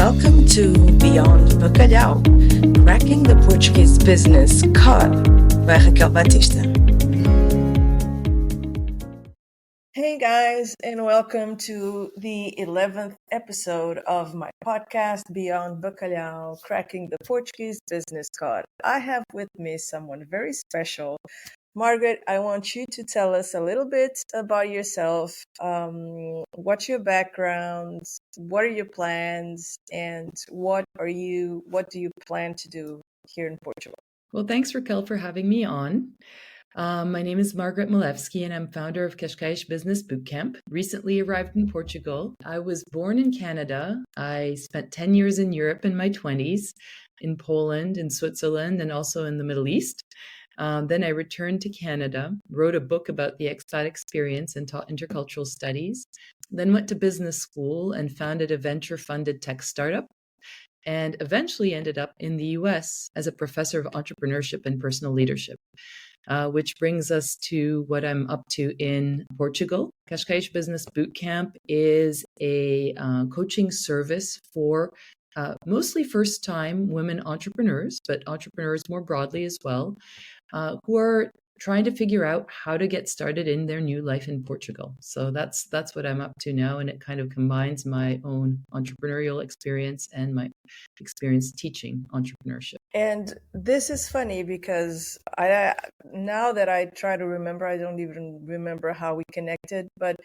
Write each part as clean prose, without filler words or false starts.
Welcome to Beyond Bacalhau, Cracking the Portuguese Business Code by Raquel Batista. Hey guys, and welcome to the 11th episode of my podcast, Beyond Bacalhau, Cracking the Portuguese Business Code. I have with me someone very special. Margaret, I want you to tell us a little bit about yourself. What's your background? What are your plans? And what do you plan to do here in Portugal? Well, thanks, Raquel, for having me on. My name is Margaret Malewski, and I'm founder of Cascais Business Bootcamp. Recently arrived in Portugal. I was born in Canada. I spent 10 years in Europe in my 20s, in Poland, in Switzerland, and also in the Middle East. Then I returned to Canada, wrote a book about the expat experience and taught intercultural studies, then went to business school and founded a venture-funded tech startup, and eventually ended up in the US as a professor of entrepreneurship and personal leadership, which brings us to what I'm up to in Portugal. Cascais Business Bootcamp is a coaching service for mostly first-time women entrepreneurs, but entrepreneurs more broadly as well, who are trying to figure out how to get started in their new life in Portugal. So that's what I'm up to now, and it kind of combines my own entrepreneurial experience and my experience teaching entrepreneurship. And this is funny because now that I try to remember, I don't even remember how we connected, but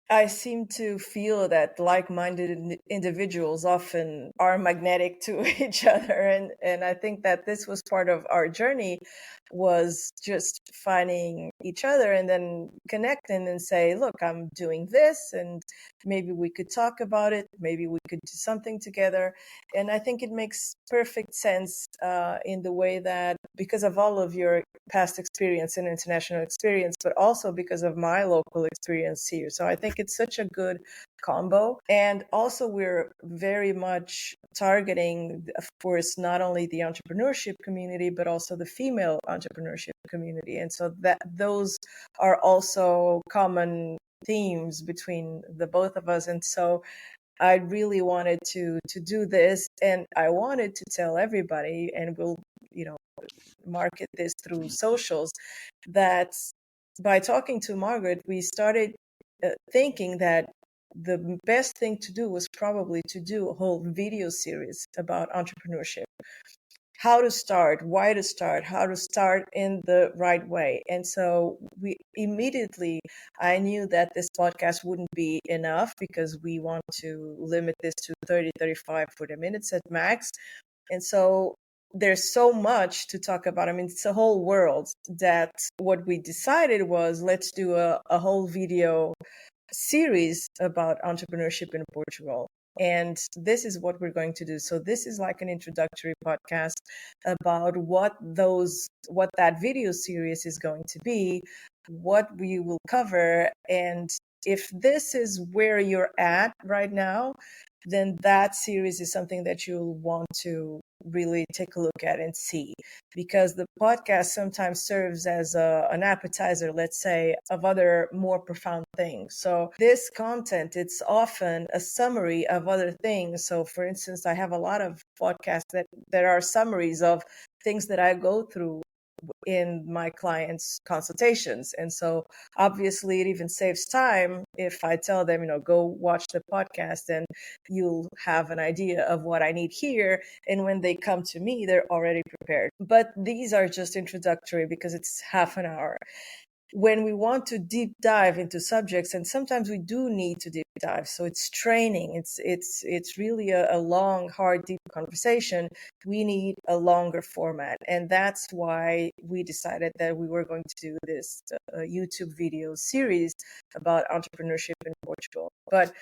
I seem to feel that like-minded individuals often are magnetic to each other. And I think that this was part of our journey, was just finding each other and then connecting and say, look, I'm doing this and maybe we could talk about it. Maybe we could do something together. And I think it makes perfect sense in the way that because of all of your past experience and international experience, but also because of my local experience here. So I think it's such a good combo. And also we're very much targeting, of course, not only the entrepreneurship community, but also the female entrepreneurship community. And so that those are also common themes between the both of us. And so I really wanted to do this, and I wanted to tell everybody, and we'll, market this through socials, that by talking to Margaret, we started thinking that the best thing to do was probably to do a whole video series about entrepreneurship. How to start, why to start, how to start in the right way. And so I knew that this podcast wouldn't be enough because we want to limit this to 30, 35, 40 minutes at max. And so there's so much to talk about. I mean, it's a whole world, that what we decided was, let's do a whole video series about entrepreneurship in Portugal. And this is what we're going to do. So this is like an introductory podcast about what that video series is going to be, what we will cover. And if this is where you're at right now, then that series is something that you'll want to really take a look at and see, because the podcast sometimes serves as an appetizer, let's say, of other more profound things. So this content, it's often a summary of other things. So for instance, I have a lot of podcasts that are summaries of things that I go through in my clients' consultations. And so obviously it even saves time if I tell them, go watch the podcast and you'll have an idea of what I need here. And when they come to me, they're already prepared. But these are just introductory because it's half an hour. When we want to deep dive into subjects, and sometimes we do need to deep dive, so it's training, it's really a long, hard, deep conversation, we need a longer format. And that's why we decided that we were going to do this YouTube video series about entrepreneurship in Portugal. But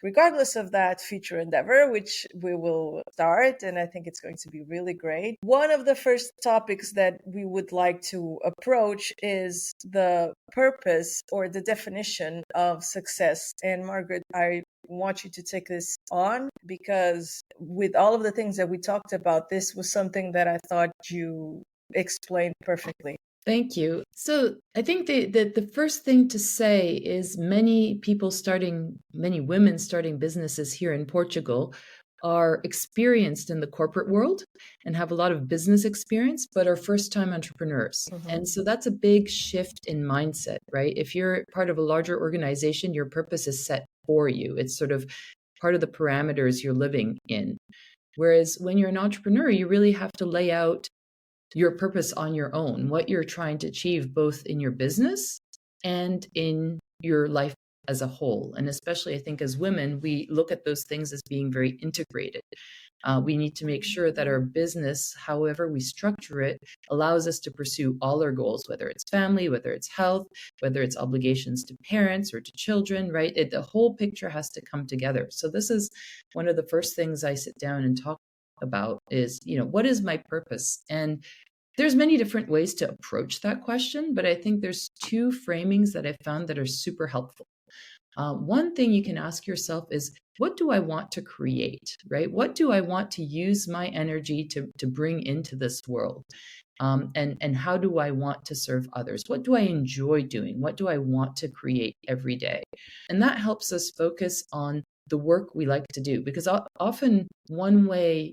regardless of that future endeavor, which we will start, and I think it's going to be really great, one of the first topics that we would like to approach is the purpose or the definition of success. And Margaret, I want you to take this on, because with all of the things that we talked about, this was something that I thought you explained perfectly. Thank you. So I think the first thing to say is many women starting businesses here in Portugal are experienced in the corporate world and have a lot of business experience, but are first-time entrepreneurs. And so that's a big shift in mindset, right? If you're part of a larger organization, your purpose is set for you. It's sort of part of the parameters you're living in. Whereas when you're an entrepreneur, you really have to lay out your purpose on your own, what you're trying to achieve both in your business and in your life as a whole. And especially, I think, as women, we look at those things as being very integrated. We need to make sure that our business, however we structure it, allows us to pursue all our goals, whether it's family, whether it's health, whether it's obligations to parents or to children, right? The whole picture has to come together. So this is one of the first things I sit down and talk about is, what is my purpose? And there's many different ways to approach that question, but I think there's two framings that I found that are super helpful. One thing you can ask yourself is, what do I want to create, right? What do I want to use my energy to bring into this world? And how do I want to serve others? What do I enjoy doing? What do I want to create every day? And that helps us focus on the work we like to do, because often one way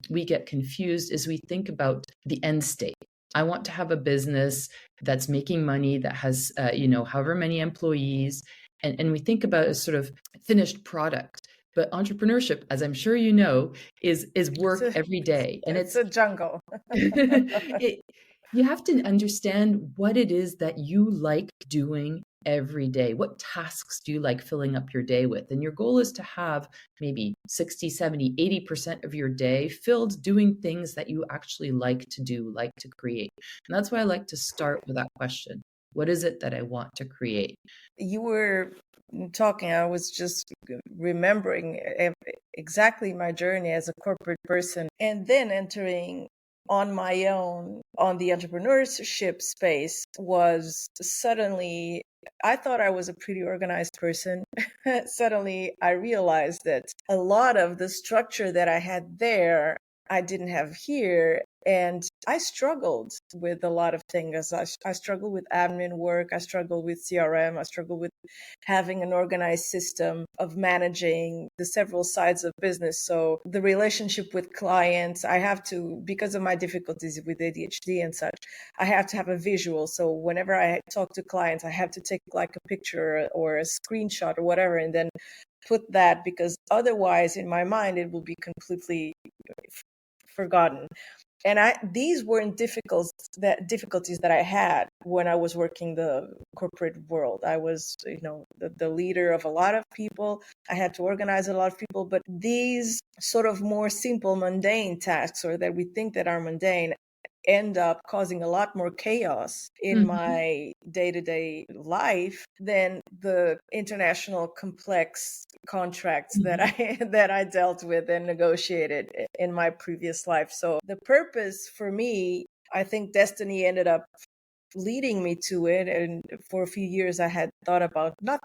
we get confused is we think about the end state. I want to have a business that's making money, that has however many employees, and we think about it as sort of finished product. But entrepreneurship, as I'm sure you know, is work every day, and it's a jungle. You have to understand what it is that you like doing every day. What tasks do you like filling up your day with? And your goal is to have maybe 60, 70, 80% of your day filled doing things that you actually like to do, like to create. And that's why I like to start with that question. What is it that I want to create? You were talking, I was just remembering exactly my journey as a corporate person, and then entering on my own on the entrepreneurship space was suddenly, I thought I was a pretty organized person. Suddenly I realized that a lot of the structure that I had there, I didn't have here. And I struggled with a lot of things. I struggled with admin work. I struggled with CRM. I struggled with having an organized system of managing the several sides of business. So the relationship with clients, I have to, because of my difficulties with ADHD and such, I have to have a visual. So whenever I talk to clients, I have to take like a picture or a screenshot or whatever, and then put that, because otherwise in my mind, it will be completely forgotten. And these weren't difficulties that I had when I was working the corporate world. I was, the leader of a lot of people. I had to organize a lot of people, but these sort of more simple, mundane tasks, or that we think that are mundane, end up causing a lot more chaos in my day-to-day life than the international complex contracts that I dealt with and negotiated in my previous life. So the purpose for me, I think destiny ended up leading me to it. And for a few years I had not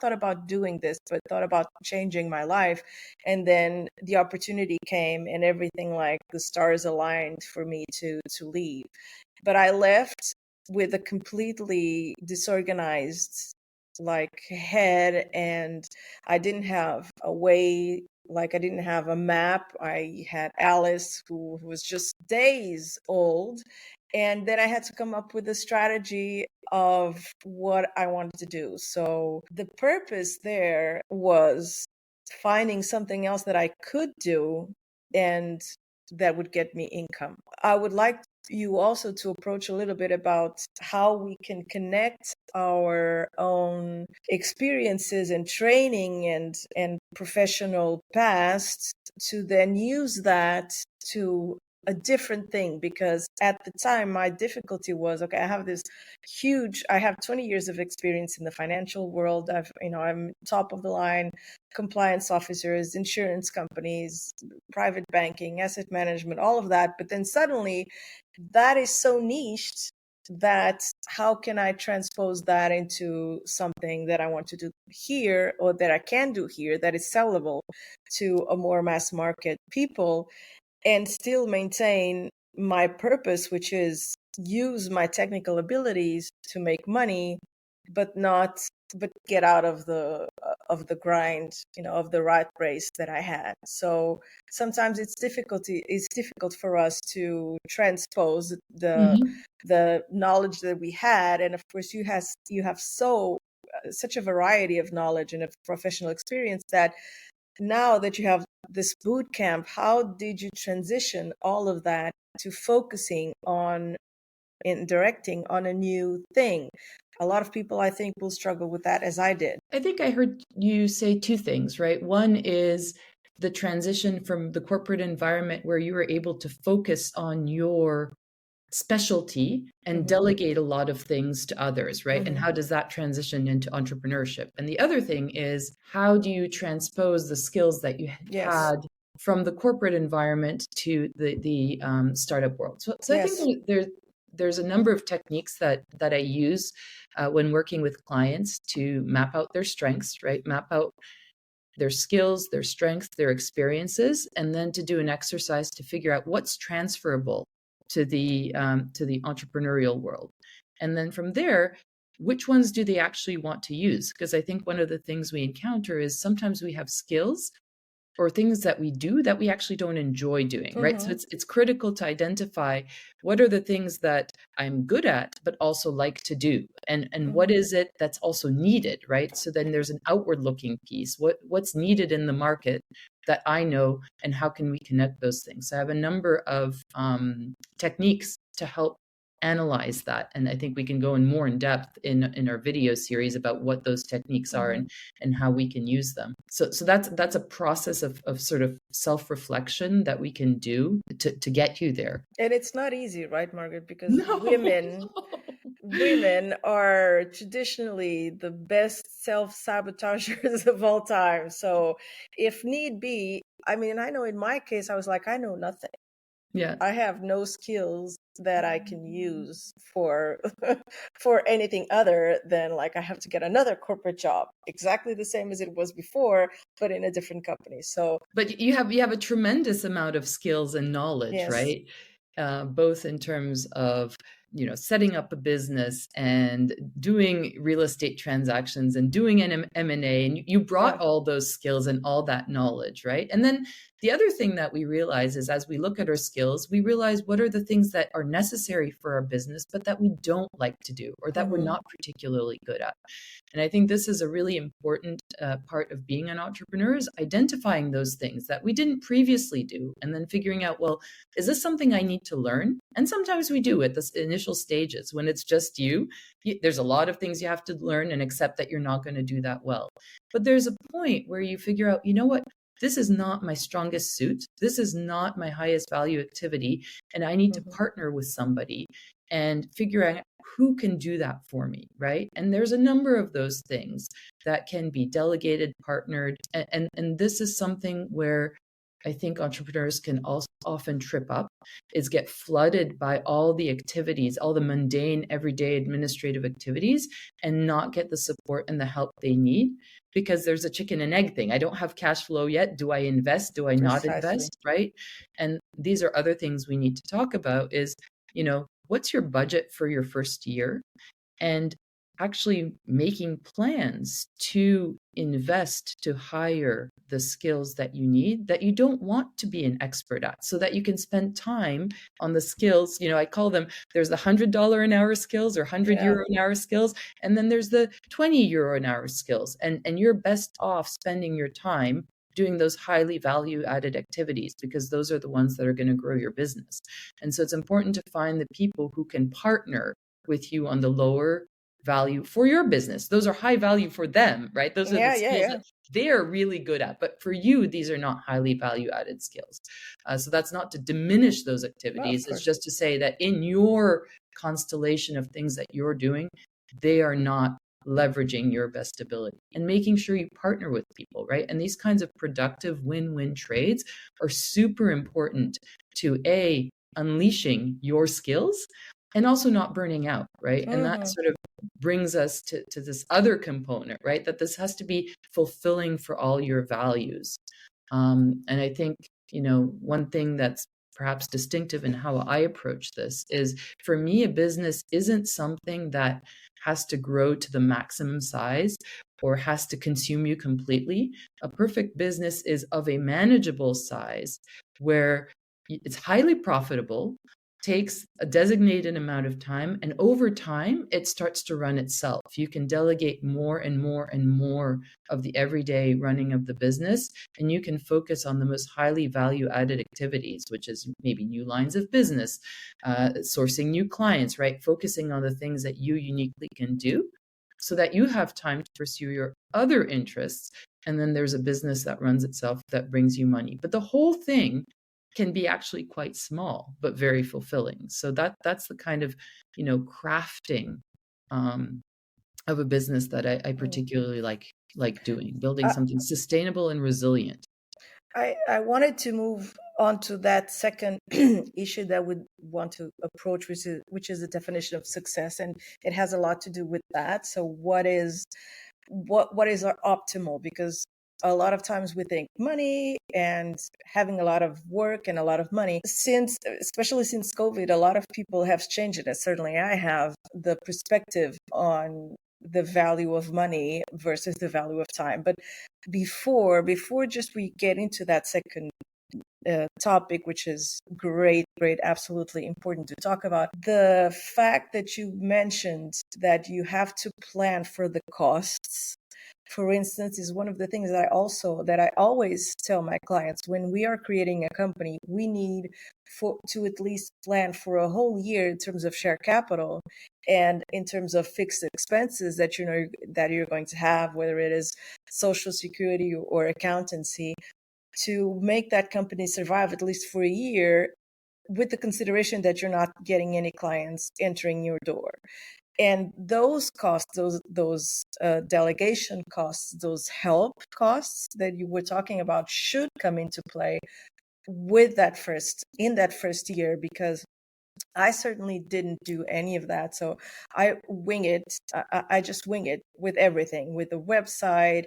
thought about doing this, but thought about changing my life. And then the opportunity came, and everything, like the stars aligned for me to leave. But I left with a completely disorganized head, and I didn't have a way, I didn't have a map. I had Alice, who was just days old. And then I had to come up with a strategy of what I wanted to do. So the purpose there was finding something else that I could do and that would get me income. I would like you also to approach a little bit about how we can connect our own experiences and training and professional past to then use that to a different thing. Because at the time my difficulty was, okay, I have 20 years of experience in the financial world. I'm top of the line compliance officers, insurance companies, private banking, asset management, all of that. But then suddenly that is so niched that how can I transpose that into something that I want to do here, or that I can do here, that is sellable to a more mass market people, and still maintain my purpose, which is use my technical abilities to make money, but get out of of the grind, of the rat race that I had. So sometimes it's difficult for us to transpose Mhm. the knowledge that we had. And of course you have such a variety of knowledge and of professional experience that now that you have this boot camp, how did you transition all of that to focusing on in directing on a new thing? A lot of people, I think, will struggle with that, as I did. I think I heard you say two things, right? One is the transition from the corporate environment where you were able to focus on your specialty and Hmm. delegate a lot of things to others, right? And Hmm. how does that transition into entrepreneurship? And the other thing is, how do you transpose the skills that you Yes. had from the corporate environment to the startup world? So I think Yes. there's a number of techniques that I use when working with clients to map out their strengths, right? Map out their skills, their strengths, their experiences, and then to do an exercise to figure out what's transferable to the entrepreneurial world. And then from there, which ones do they actually want to use? Because I think one of the things we encounter is sometimes we have skills or things that we do that we actually don't enjoy doing, right? So Hmm. it's critical to identify what are the things that I'm good at but also like to do, and what Hmm. is it that's also needed, right? So then there's an outward looking piece. What's needed in the market that I know, and how can we connect those things? So I have a number of techniques to help analyze that, and I think we can go in more in depth in our video series about what those techniques are Hmm. and how we can use them. So that's a process of sort of self-reflection that we can do to get you there. And it's not easy, right, Margaret? Because No. women are traditionally the best self-sabotagers of all time. So if need be, I mean, I know in my case, I was like, I know nothing. Yeah. I have no skills that I can use for for anything other than like I have to get another corporate job, exactly the same as it was before, but in a different company. So But you have a tremendous amount of skills and knowledge, yes. right? Both in terms of setting up a business and doing real estate transactions and doing an M&A, and you brought Yeah. all those skills and all that knowledge, right? And then the other thing that we realize is, as we look at our skills, we realize what are the things that are necessary for our business but that we don't like to do or that we're Hmm. not particularly good at. And I think this is a really important part of being an entrepreneur, is identifying those things that we didn't previously do and then figuring out, well, is this something I need to learn? And sometimes we do at the initial stages when it's just you. There's a lot of things you have to learn and accept that you're not going to do that well. But there's a point where you figure out, you know what? This is not my strongest suit. This is not my highest value activity. And I need to Hmm. partner with somebody and figure out who can do that for me, right? And there's a number of those things that can be delegated, partnered, and this is something where I think entrepreneurs can also often trip up, is get flooded by all the activities, all the mundane, everyday administrative activities, and not get the support and the help they need, because there's a chicken and egg thing. I don't have cash flow yet. Do I invest? Do I not Precisely. invest? Right? And these are other things we need to talk about is, what's your budget for your first year? And actually making plans to invest to hire the skills that you need, that you don't want to be an expert at, so that you can spend time on the skills. I call them, there's the $100 an hour skills or 100 Yeah. euro an hour skills, and then there's the 20 euro an hour skills, and you're best off spending your time doing those highly value added activities, because those are the ones that are going to grow your business. And so it's important to find the people who can partner with you on the lower value for your business. Those are high value for them, right? Those are the Yeah, yeah, skills yeah. that they're really good at. But for you, these are not highly value added skills. So that's not to diminish those Well, of activities. It's course. just to say that in your constellation of things that you're doing, they are not leveraging your best ability, and making sure you partner with people, right? And these kinds of productive win-win trades are super important to unleashing your skills and also not burning out, right? And that Hmm. sort of brings us to this other component, right? That this has to be fulfilling for all your values. And I think, one thing that's perhaps distinctive in how I approach this is, for me, a business isn't something that has to grow to the maximum size or has to consume you completely. A perfect business is of a manageable size where it's highly profitable, takes a designated amount of time, and over time it starts to run itself. You can delegate more and more and more of the everyday running of the business, and you can focus on the most highly value added activities, which is maybe new lines of business, sourcing new clients, right? Focusing on the things that you uniquely can do so that you have time to pursue your other interests. And then there's a business that runs itself that brings you money. But the whole thing can be actually quite small, but very fulfilling. So that's the kind of, crafting of a business that I particularly like doing, building I, something sustainable and resilient. I wanted to move on to that second issue that we want to approach, which is the definition of success, and it has a lot to do with that. So what is our optimal? Because a lot of times we think money and having a lot of work and a lot of money. Especially since COVID, a lot of people have changed it, and certainly I have, the perspective on the value of money versus the value of time. But before just we get into that second topic, which is great, absolutely important to talk about. The fact that you mentioned that you have to plan for the costs, for instance, is one of the things that I always tell my clients. When we are creating a company, we need to at least plan for a whole year in terms of share capital and in terms of fixed expenses that you're going to have, whether it is social security or accountancy, to make that company survive at least for a year, with the consideration that you're not getting any clients entering your door. And those costs, those delegation costs, those help costs that you were talking about, should come into play with in that first year, because I certainly didn't do any of that. So I wing it. I just wing it with everything, with the website,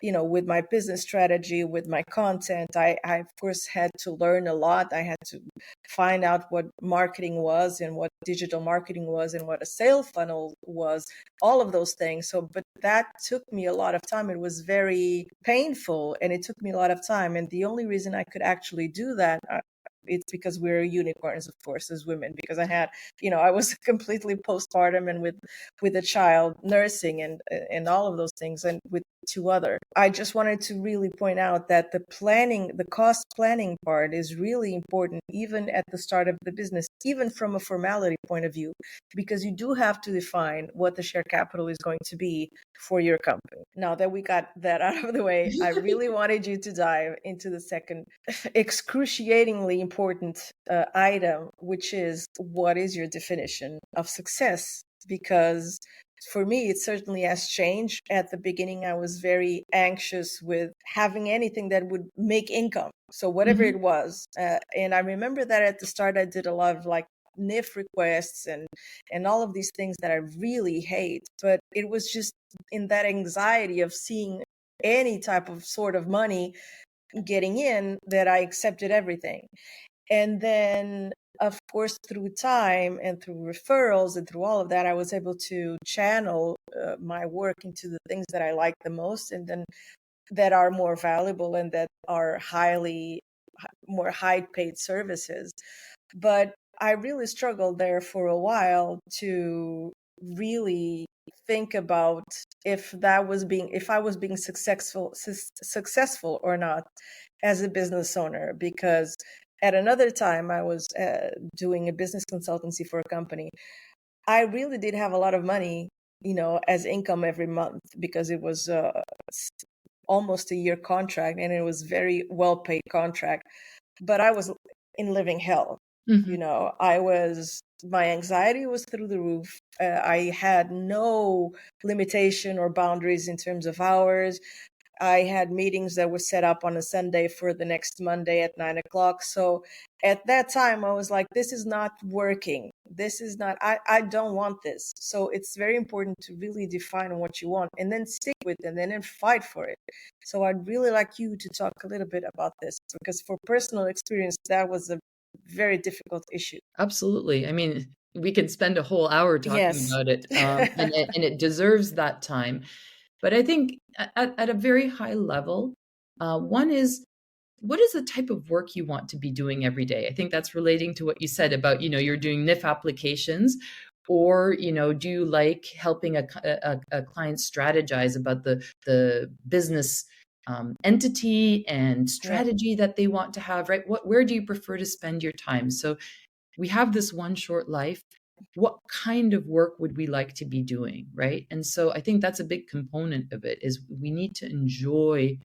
with my business strategy, with my content. I of course had to learn a lot. I had to find out what marketing was and what digital marketing was and what a sales funnel was, all of those things. So, but that took me a lot of time. It was very painful and it took me a lot of time. And the only reason I could actually do that, it's because we're unicorns, of course, as women, because I was completely postpartum and with a child, nursing and all of those things, and with two other. I just wanted to really point out that the cost planning part is really important, even at the start of the business, even from a formality point of view, because you do have to define what the share capital is going to be for your company. Now that we got that out of the way, I really wanted you to dive into the second excruciatingly important item, which is, what is your definition of success? Because for me, it certainly has changed. At the beginning, I was very anxious with having anything that would make income. So whatever it was. And I remember that at the start, I did a lot of NIF requests and all of these things that I really hate. But it was just in that anxiety of seeing any type of sort of money getting in that I accepted everything. And then, of course, through time and through referrals and through all of that, I was able to channel my work into the things that I like the most, and then that are more valuable and that are more high paid services. But I really struggled there for a while to really think about if I was being successful or not as a business owner, because at another time I was doing a business consultancy for a company. I really did have a lot of money, as income every month, because it was almost a year contract and it was very well paid contract. But I was in living hell. My anxiety was through the roof. I had no limitation or boundaries in terms of hours. I had meetings that were set up on a Sunday for the next Monday at 9:00. So at that time, I was like, this is not working. I don't want this. So it's very important to really define what you want and then stick with it and then fight for it. So I'd really like you to talk a little bit about this, because for personal experience, that was a very difficult issue. Absolutely. I mean, we can spend a whole hour talking Yes. about it, and it deserves that time. But I think at a very high level, one is, what is the type of work you want to be doing every day? I think that's relating to what you said about, you're doing NIF applications, or, do you like helping a client strategize about the business entity and Yeah. strategy that they want to have, right? Where do you prefer to spend your time? So we have this one short life. What kind of work would we like to be doing, right? And so I think that's a big component of it, is we need to enjoy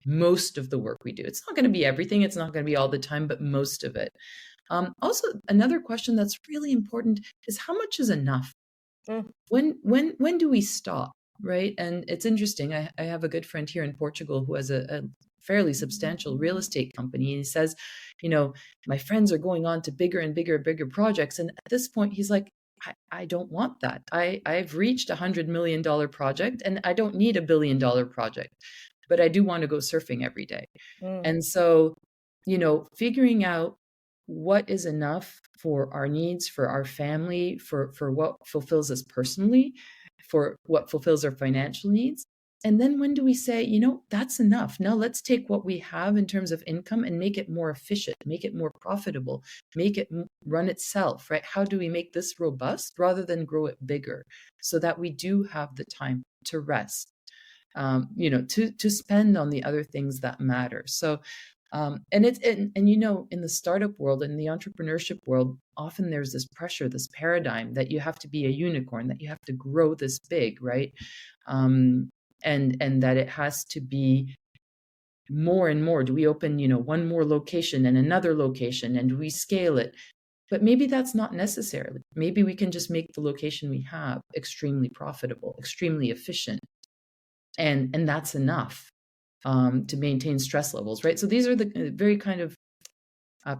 most of the work we do. It's not going to be everything, it's not going to be all the time, but most of it. Also, another question that's really important is, how much is enough? Mm. When do we stop, right? And it's interesting. I have a good friend here in Portugal who has a fairly substantial real estate company, and he says, my friends are going on to bigger and bigger projects, and at this point he's like, I don't want that. I've reached $100 million project, and I don't need $1 billion project, but I do want to go surfing every day. Mm. And so, figuring out what is enough for our needs, for our family, for what fulfills us personally, for what fulfills our financial needs. And then when do we say, that's enough? Now let's take what we have in terms of income and make it more efficient, make it more profitable, make it run itself, right? How do we make this robust rather than grow it bigger, so that we do have the time to rest, to spend on the other things that matter. So, and it's, and in the startup world, in the entrepreneurship world, often there's this pressure, this paradigm that you have to be a unicorn, that you have to grow this big, right? And that it has to be more and more. Do we open, one more location and another location, and do we scale it? But maybe that's not necessarily. Maybe we can just make the location we have extremely profitable, extremely efficient, and that's enough to maintain stress levels, right? So these are the very kind of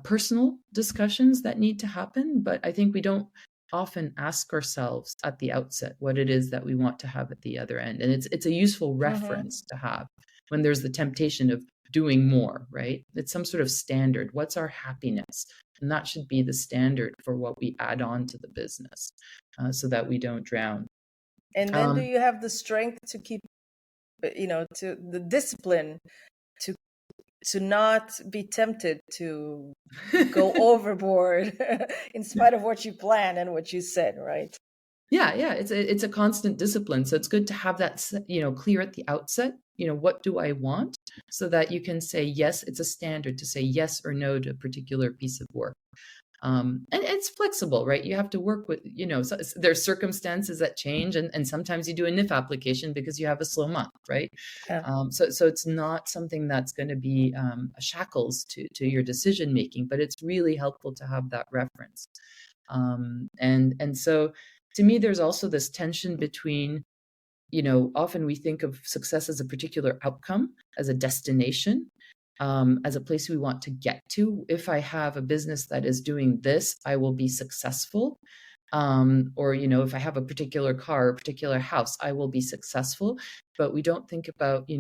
personal discussions that need to happen, but I think we don't often ask ourselves at the outset what it is that we want to have at the other end, and it's a useful Mm-hmm. reference to have when there's the temptation of doing more, right? It's some sort of standard. What's our happiness? And that should be the standard for what we add on to the business, so that we don't drown. And then do you have the strength to keep, to the discipline to not be tempted to go overboard in spite of what you plan and what you said, right? Yeah, it's a constant discipline. So it's good to have that, clear at the outset. What do I want? So that you can say yes. It's a standard to say yes or no to a particular piece of work. And it's flexible, right? You have to work with, so there's circumstances that change, and sometimes you do a NIF application because you have a slow month, right? Yeah. So it's not something that's going to be shackles to your decision making, but it's really helpful to have that reference. And so to me, there's also this tension between, often we think of success as a particular outcome, as a destination, as a place we want to get to. If I have a business that is doing this, I will be successful. Or, if I have a particular car, a particular house, I will be successful. But we don't think about,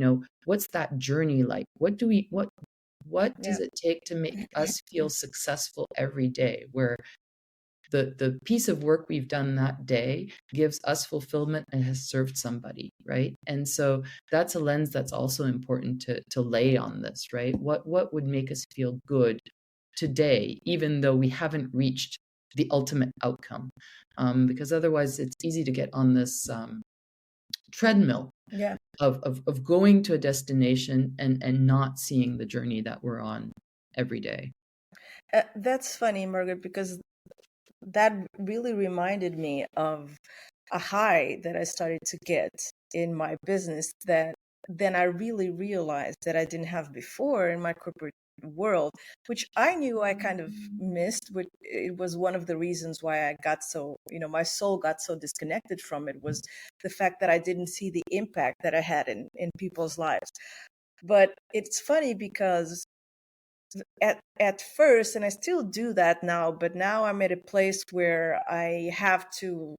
what's that journey like? What does Yeah. it take to make us feel successful every day, where the piece of work we've done that day gives us fulfillment and has served somebody, right? And so that's a lens that's also important to lay on this, right? What would make us feel good today, even though we haven't reached the ultimate outcome? Because otherwise it's easy to get on this treadmill Yeah. of going to a destination and not seeing the journey that we're on every day. That's funny, Margaret, because that really reminded me of a high that I started to get in my business that then I really realized that I didn't have before in my corporate world, which I knew I kind of missed, but it was one of the reasons why I got so, my soul got so disconnected from it, was the fact that I didn't see the impact that I had in people's lives. But it's funny because at first, and I still do that now, but now I'm at a place where I have to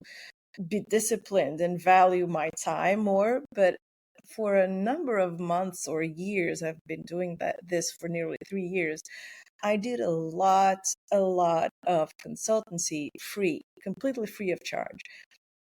be disciplined and value my time more. But for a number of months or years, I've been doing this for nearly 3 years. I did a lot of consultancy free, completely free of charge.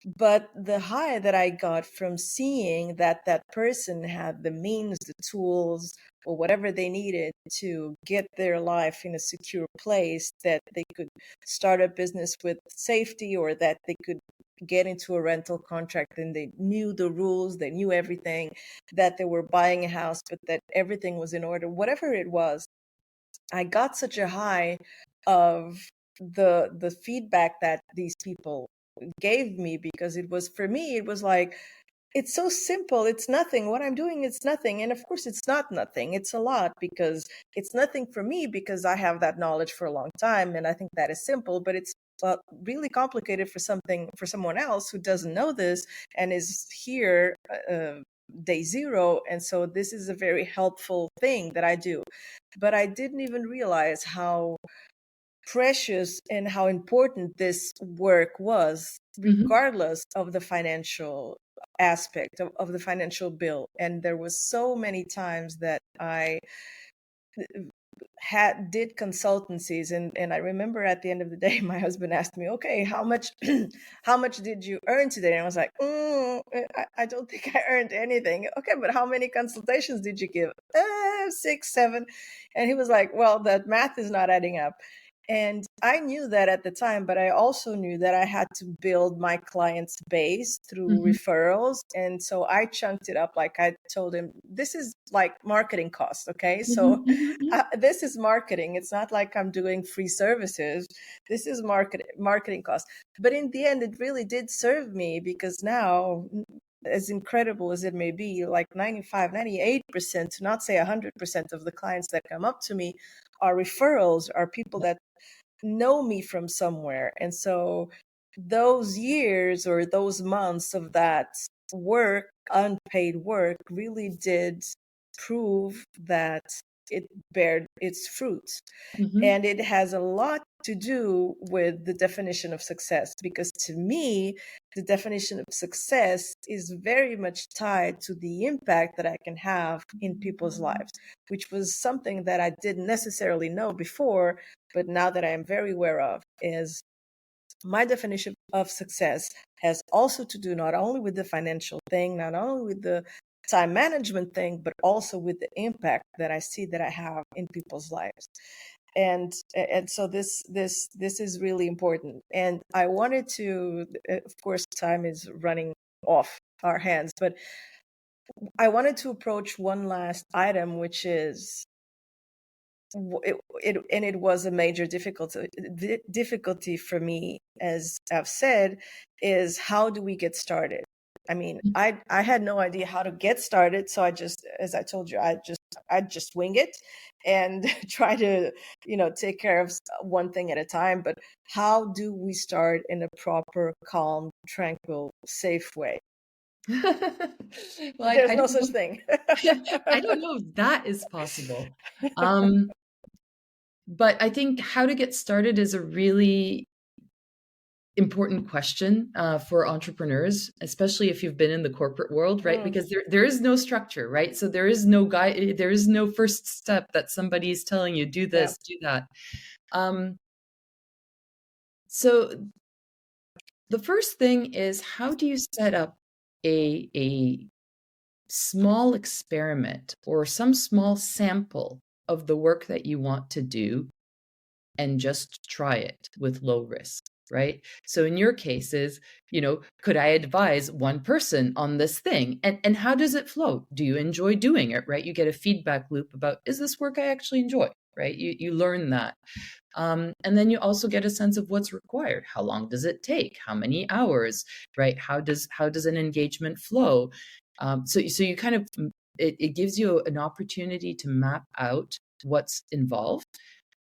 But the high that I got from seeing that that person had the means, the tools, or whatever they needed to get their life in a secure place, that they could start a business with safety, or that they could get into a rental contract and they knew the rules, they knew everything, that they were buying a house, but that everything was in order, whatever it was. I got such a high of the feedback that these people gave me, because it was, for me, it was like, it's so simple, it's nothing, what I'm doing, it's nothing. And of course it's not nothing, it's a lot, because it's nothing for me because I have that knowledge for a long time and I think that is simple. But it's really complicated for someone else who doesn't know this and is here day zero. And so this is a very helpful thing that I do. But I didn't even realize how precious and how important this work was, Mm-hmm. regardless of the financial aspect of the financial bill. And there was so many times that I did consultancies, and I remember at the end of the day my husband asked me, okay, how much how much did you earn today? And I was like, I don't think I earned anything. Okay, but how many consultations did you give? 6, 7. And he was like, well, that math is not adding up. And I knew that at the time, but I also knew that I had to build my clients base through Mm-hmm. referrals. And so I chunked it up. Like I told him, this is like marketing costs. Okay. So Mm-hmm. this is marketing. It's not like I'm doing free services. This is marketing costs. But in the end, it really did serve me, because now, as incredible as it may be, like 95, 98%, to not say 100% of the clients that come up to me are referrals, are people that know me from somewhere. And so those years or those months of that work, unpaid work, really did prove that it bared its fruits. Mm-hmm. And it has a lot to do with the definition of success, because to me, the definition of success is very much tied to the impact that I can have in people's lives, which was something that I didn't necessarily know before, but now that I am very aware of, is my definition of success has also to do not only with the financial thing, not only with the time management thing, but also with the impact that I see that I have in people's lives. And so this is really important. And I wanted to, of course, time is running off our hands, but I wanted to approach one last item, which is and it was a major difficulty for me, as I've said, is how do we get started? I mean, I had no idea how to get started, so I just, as I told you, I just wing it and try to, take care of one thing at a time. But how do we start in a proper, calm, tranquil, safe way? Well, There's I no don't such know. thing. I don't know if that is possible. Um, but I think how to get started is a really important question for entrepreneurs, especially if you've been in the corporate world, right? Mm, Because there is no structure, right? So there is no guide, there is no first step that somebody is telling you, do yeah. this, do that. Um, so the first thing is, how do you set up a small experiment or some small sample of the work that you want to do and just try it with low risk, right? So in your cases, could I advise one person on this thing? And how does it flow? Do you enjoy doing it, right? You get a feedback loop about, is this work I actually enjoy, right? You learn that. And then you also get a sense of what's required. How long does it take? How many hours, right? How does an engagement flow? So you kind of, it gives you an opportunity to map out what's involved.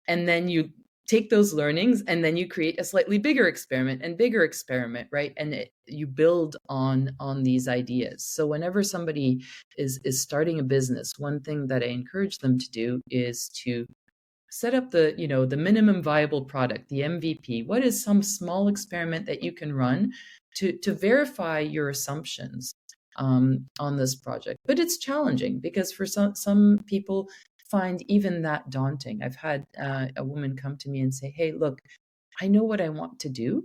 And then you take those learnings and then you create a slightly bigger experiment and bigger experiment, right? And you build on these ideas. So whenever somebody is starting a business, one thing that I encourage them to do is to set up the minimum viable product, the MVP. What is some small experiment that you can run to verify your assumptions on this project? But it's challenging because for some people find even that daunting. I've had a woman come to me and say, hey, look, I know what I want to do,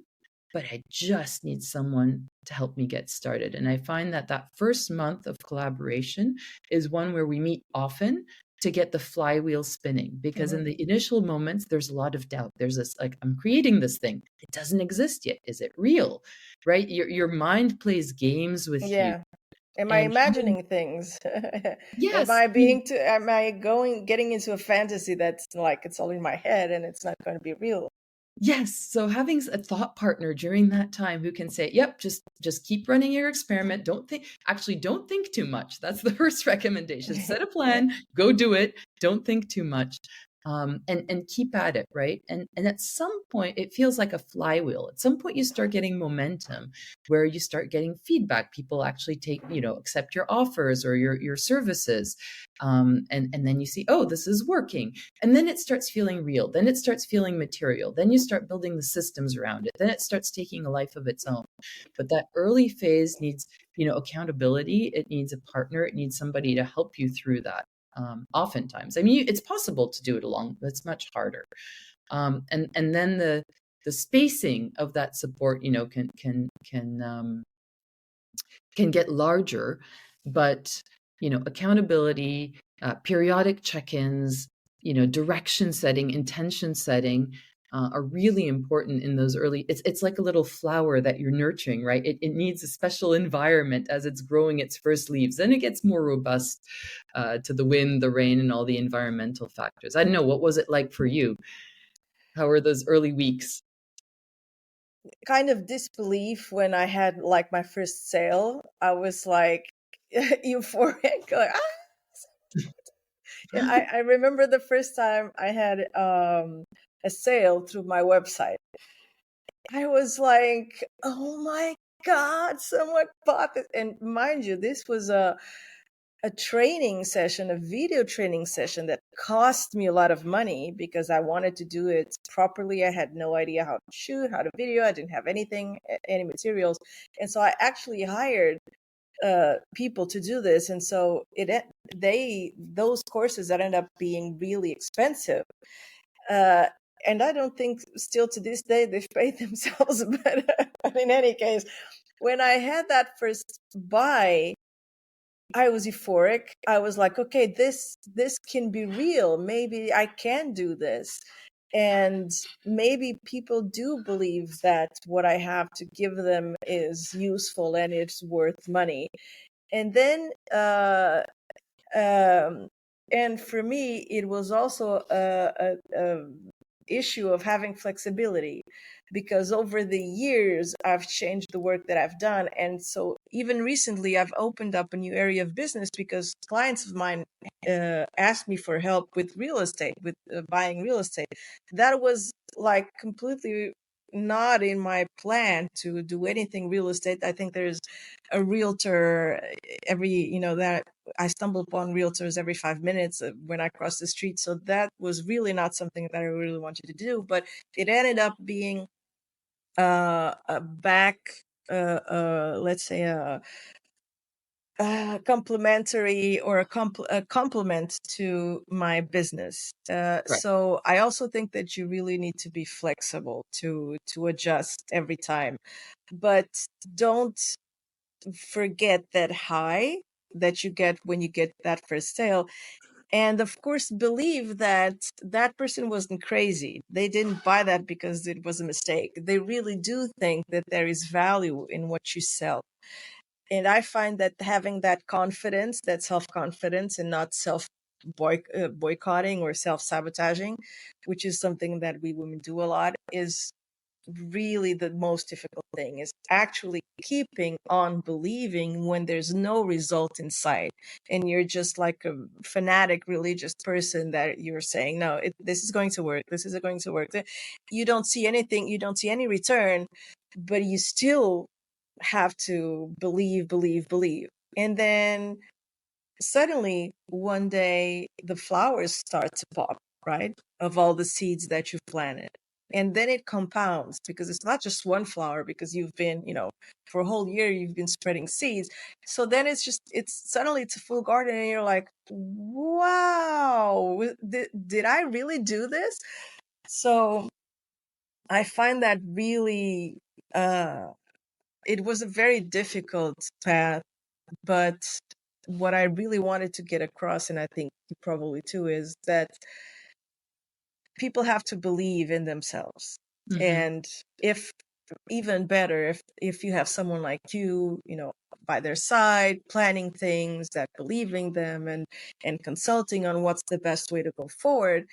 but I just need someone to help me get started. And I find that that first month of collaboration is one where we meet often to get the flywheel spinning, because in Mhm. the initial moments, there's a lot of doubt. There's this, like, I'm creating this thing. It doesn't exist yet. Is it real? Right? Your mind plays games with you. Yeah. Am I And having, imagining things? yes, I mean, Am I getting into a fantasy that's like it's all in my head and it's not going to be real? yes. So having a thought partner during that time who can say, "Yep, just keep running your experiment. Don't think too much." That's the first recommendation. Set a Yeah. plan, go do it. Don't think too much. And keep at it, right? And at some point, it feels like a flywheel. At some point, you start getting momentum, where you start getting feedback. People actually accept your offers or your services, and then you see, oh, this is working, and then it starts feeling real. Then it starts feeling material. Then you start building the systems around it. Then it starts taking a life of its own. But that early phase needs, accountability. It needs a partner. It needs somebody to help you through that. Oftentimes, I mean, it's possible to do it alone, but it's much harder. And then the spacing of that support, can get larger, but accountability, periodic check-ins, direction setting, intention setting, are really important in those early. It's like a little flower that you're nurturing, right? It needs a special environment as it's growing its first leaves. Then it gets more robust to the wind, the rain, and all the environmental factors. I don't know, what was it like for you? How were those early weeks? Kind of disbelief when I had like my first sale. I was like euphoric, like yeah, I remember the first time I had a sale through my website. I was like, oh my God, someone bought this. And mind you, this was a training session, a video training session that cost me a lot of money because I wanted to do it properly. I had no idea how to shoot, how to video. I didn't have anything, any materials. And so I actually hired people to do this. And so those courses that end up being really expensive. Uh, and I don't think still to this day they've paid themselves. But in any case, when I had that first buy, I was euphoric. I was like, okay, this can be real. Maybe I can do this. And maybe people do believe that what I have to give them is useful and it's worth money. And then um and for me it was also a issue of having flexibility, because over the years I've changed the work that I've done. And so even recently I've opened up a new area of business because clients of mine asked me for help with real estate, with buying real estate. That was like completely not in my plan to do anything real estate. I think there's a realtor every, that I stumble upon realtors every 5 minutes when I cross the street. So that was really not something that I really wanted to do. But it ended up being a back, let's say, a complementary or a complement to my business. Right. So I also think that you really need to be flexible to adjust every time, but don't forget that high that you get when you get that first sale. And of course, believe that that person wasn't crazy. They didn't buy that because it was a mistake. They really do think that there is value in what you sell. And I find that having that confidence, that self confidence, and not boycotting or self sabotaging, which is something that we women do a lot, is really the most difficult thing, is actually keeping on believing when there's no result in sight and you're just like a fanatic religious person that you're saying no, this is going to work, this is going to work. You don't see anything, you don't see any return, but you still have to believe. And then suddenly one day the flowers start to pop, right, of all the seeds that you've planted. And then it compounds because it's not just one flower, because you've been, for a whole year you've been spreading seeds. So then it's suddenly it's a full garden and you're like, wow, did I really do this? So I find that really it was a very difficult path, but what I really wanted to get across, and I think you probably too, is that people have to believe in themselves. Mm-hmm. And if even better, if you have someone like you by their side, planning things, that believing them, and consulting on what's the best way to go forward.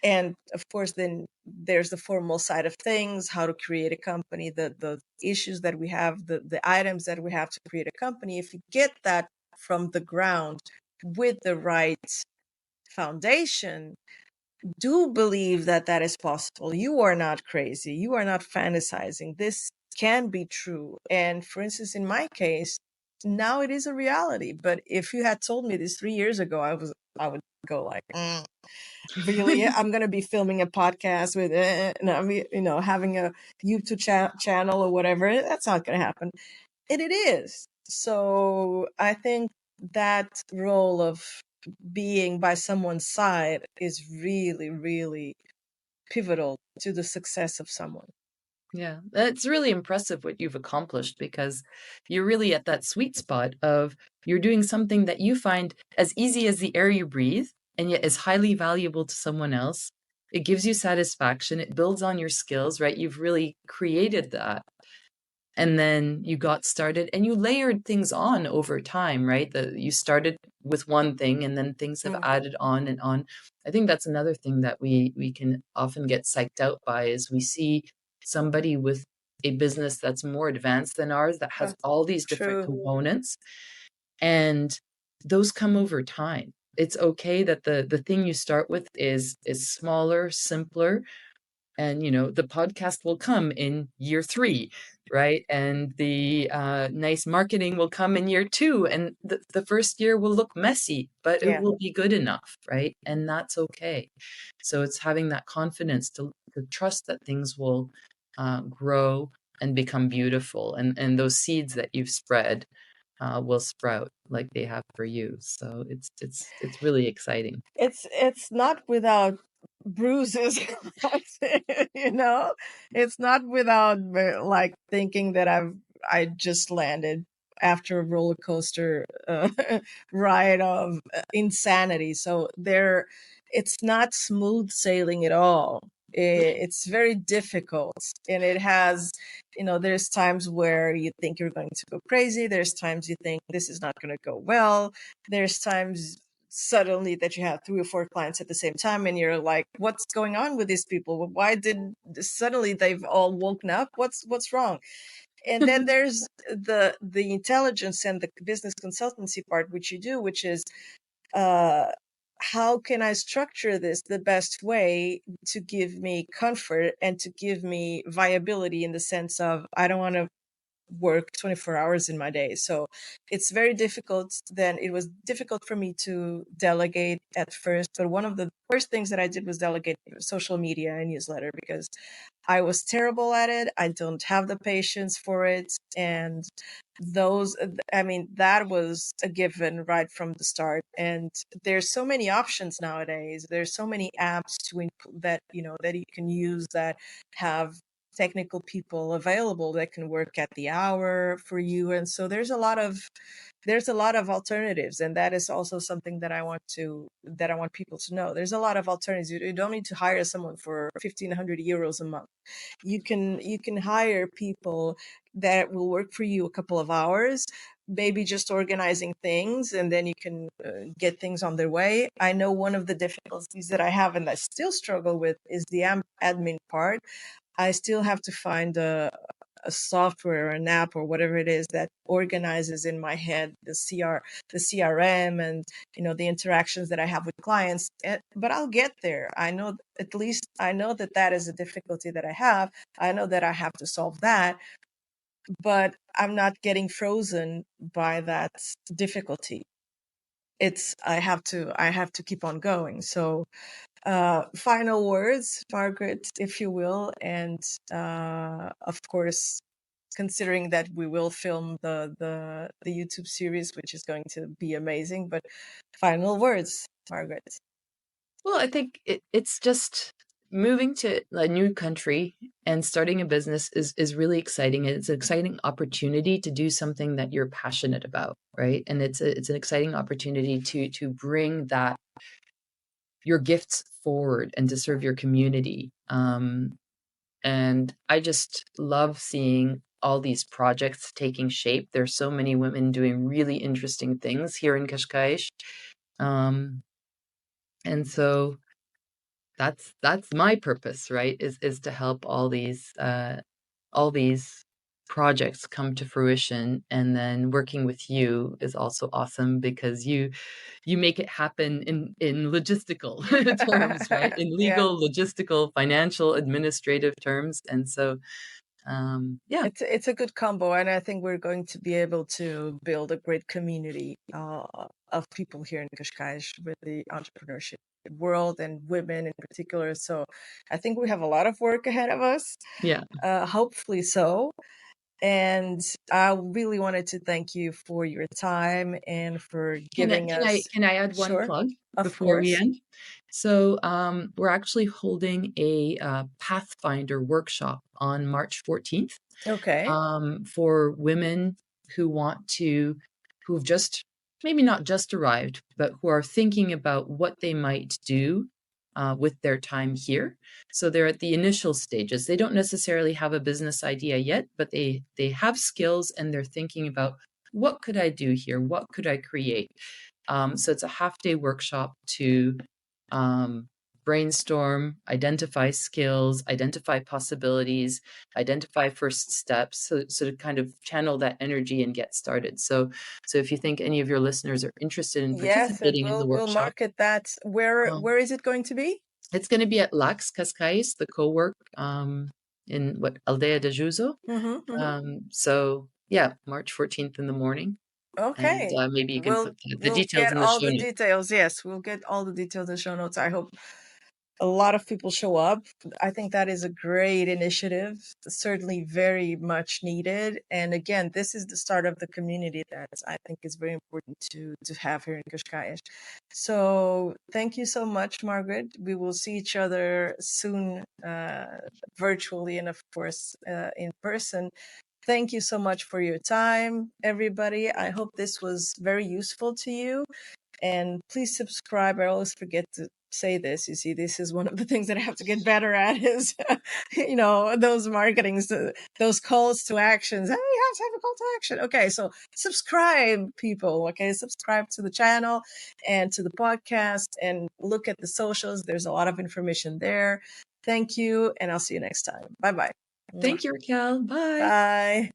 And of course, then there's the formal side of things, how to create a company, the issues that we have, the items that we have to create a company. If you get that from the ground with the right foundation, do believe that that is possible. You are not crazy. You are not fantasizing. This can be true. And for instance, in my case, now it is a reality. But if you had told me this 3 years ago, I would go like, really? I'm going to be filming a podcast with, having a YouTube channel or whatever. That's not going to happen. And it is. So I think that role of being by someone's side is really, really pivotal to the success of someone. Yeah, it's really impressive what you've accomplished because you're really at that sweet spot of you're doing something that you find as easy as the air you breathe and yet is highly valuable to someone else. It gives you satisfaction. It builds on your skills, right? You've really created that. And then you got started and you layered things on over time, right? You started with one thing and then things have Mm. added on and on. I think that's another thing that we can often get psyched out by is we see somebody with a business that's more advanced than ours that has That's all these different true. components, and those come over time. It's okay that the thing you start with is smaller, simpler, and the podcast will come in year 3, right? And the nice marketing will come in year 2, and the first year will look messy, but it Yeah. will be good enough, right? And that's okay. So it's having that confidence to trust that things will grow and become beautiful, and those seeds that you've spread will sprout like they have for you. So it's really exciting. It's not without bruises. you know it's not without like thinking that I just landed after a roller coaster ride of insanity. So it's not smooth sailing at all. It's very difficult, and it has, there's times where you think you're going to go crazy. There's times you think this is not going to go well. There's times suddenly that you have 3 or 4 clients at the same time, and you're like, what's going on with these people? Why did suddenly they've all woken up? What's wrong? And then there's the intelligence and the business consultancy part, which you do, which is uh how can I structure this the best way to give me comfort and to give me viability, in the sense of I don't want to work 24 hours in my day. So it's very difficult. Then it was difficult for me to delegate at first. But one of the first things that I did was delegate social media and newsletter, because I was terrible at it. I don't have the patience for it. And that was a given right from the start. And there's so many options nowadays. There's so many apps that you can use that have technical people available that can work at the hour for you. And so there's a lot of alternatives, and that is also something that I want people to know. There's a lot of alternatives. You don't need to hire someone for 1,500 euros a month. You can hire people that will work for you a couple of hours, maybe just organizing things, and then you can get things on their way. I know one of the difficulties that I have and I still struggle with is the admin part. I still have to find a software or an app or whatever it is that organizes in my head the CRM, and the interactions that I have with clients. But I'll get there. I know, at least I know that that is a difficulty that I have. I know that I have to solve that, but I'm not getting frozen by that difficulty. I have to keep on going. So final words, Margaret, if you will. And of course, considering that we will film the YouTube series, which is going to be amazing. But final words, Margaret. Well, I think it's just moving to a new country and starting a business is really exciting. It's an exciting opportunity to do something that you're passionate about, right? And it's an exciting opportunity to bring that your gifts forward and to serve your community. And I just love seeing all these projects taking shape. There's so many women doing really interesting things here in Cascais. And so that's my purpose, right? Is to help all these projects come to fruition. And then working with you is also awesome because you make it happen in logistical terms, right? In Yeah. legal, logistical, financial, administrative terms. And so yeah. It's a good combo, and I think we're going to be able to build a great community of people here in Cascais with the entrepreneurship world and women in particular. So I think we have a lot of work ahead of us. Yeah. Hopefully so. And I really wanted to thank you for your time and for giving us. Can I add one Sure, plug of before we course. end? So we're actually holding a Pathfinder workshop on March 14th Okay. for women who want to, who've just maybe not just arrived, but who are thinking about what they might do with their time here. So they're at the initial stages. They don't necessarily have a business idea yet, but they have skills and they're thinking about what could I do here? What could I create? So it's a half-day workshop to brainstorm, identify skills, identify possibilities, identify first steps, so to kind of channel that energy and get started. So if you think any of your listeners are interested in Yes, it participating in the will. We'll workshop, market that. um, Where is it going to be? it's going to be at Lax Cascais, the co-work in what Aldea de Juzo. So yeah, March 14th in the morning, and Okay. maybe you can We'll put the we'll details get in the all show the notes. details. Yes, we'll get all the details in the show notes. I hope a lot of people show up. I think that is a great initiative, certainly very much needed. And again, this is the start of the community that I think is very important to have here in Cascais. So thank you so much, Margaret. We will see each other soon, virtually and of course in person. Thank you so much for your time, everybody. I hope this was very useful to you. And please subscribe. I always forget to say this. You see, this is one of the things that I have to get better at is, those marketings, those calls to actions. Hey, you have to have a call to action. Okay, so subscribe, people. Okay, subscribe to the channel and to the podcast and look at the socials. There's a lot of information there. Thank you, and I'll see you next time. Bye-bye. Thank you, Raquel. Bye. Bye.